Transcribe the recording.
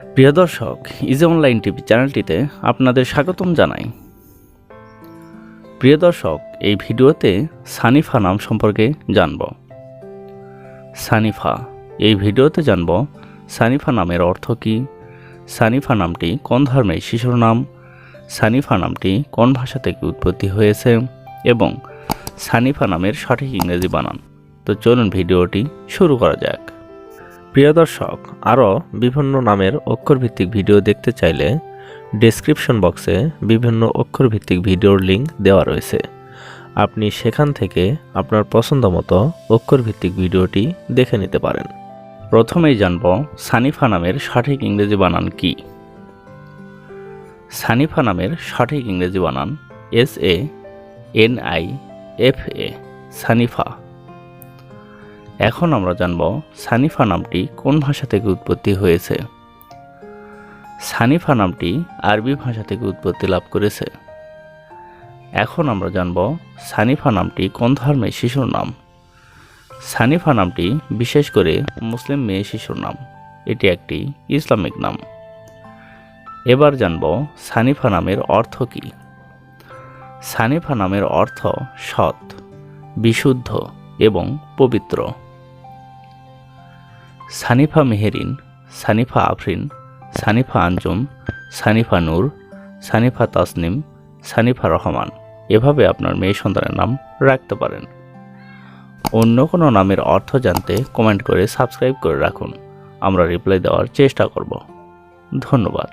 প্রিয় দর্শক, easy online TV চ্যানেলটিতে আপনাদের স্বাগতম জানাই। প্রিয় দর্শক, এই ভিডিওতে সানিফা নাম সম্পর্কে জানব। সানিফা, এই ভিডিওতে জানব সানিফা নামের অর্থ কী, সানিফা নামটি কোন ধর্মের শিশুর নাম, সানিফা নামটি কোন ভাষা থেকে উৎপত্তি হয়েছে এবং সানিফা নামের সঠিক ইংরেজি বানান। তো চলুন ভিডিওটি শুরু করা যাক। প্রিয় দর্শক, আরও বিভিন্ন নামের অক্ষরভিত্তিক ভিডিও দেখতে চাইলে ডেসক্রিপশন বক্সে বিভিন্ন অক্ষরভিত্তিক ভিডিওর লিঙ্ক দেওয়া রয়েছে। আপনি সেখান থেকে আপনার পছন্দ মতো অক্ষরভিত্তিক ভিডিওটি দেখে নিতে পারেন। প্রথমেই জানব সানিফা নামের সঠিক ইংরেজি বানান কি। সানিফা নামের সঠিক ইংরেজি বানান SANIFA, সানিফা। এখন আমরা জানব সানিফা নামটি কোন ভাষা থেকে উৎপত্তি হয়েছে। সানিফা নামটি আরবি ভাষা থেকে উৎপত্তি লাভ করেছে। এখন আমরা জানব সানিফা নামটি কোন ধর্মের শিশুর নাম। সানিফা নামটি বিশেষ করে মুসলিম মেয়ে শিশুর নাম, এটি একটি ইসলামিক নাম। এবার জানব সানিফা নামের অর্থ কী। সানিফা নামের অর্থ সৎ, বিশুদ্ধ এবং পবিত্র। সানিফা মেহেরিন, সানিফা আফরিন, সানিফা আঞ্জুম, সানিফা নূর, সানিফা তাসনিম, সানিফা রহমান, এভাবে আপনার মেয়ে সন্তানের নাম রাখতে পারেন। অন্য কোনো নামের অর্থ জানতে কমেন্ট করে সাবস্ক্রাইব করে রাখুন, আমরা রিপ্লাই দেওয়ার চেষ্টা করব। ধন্যবাদ।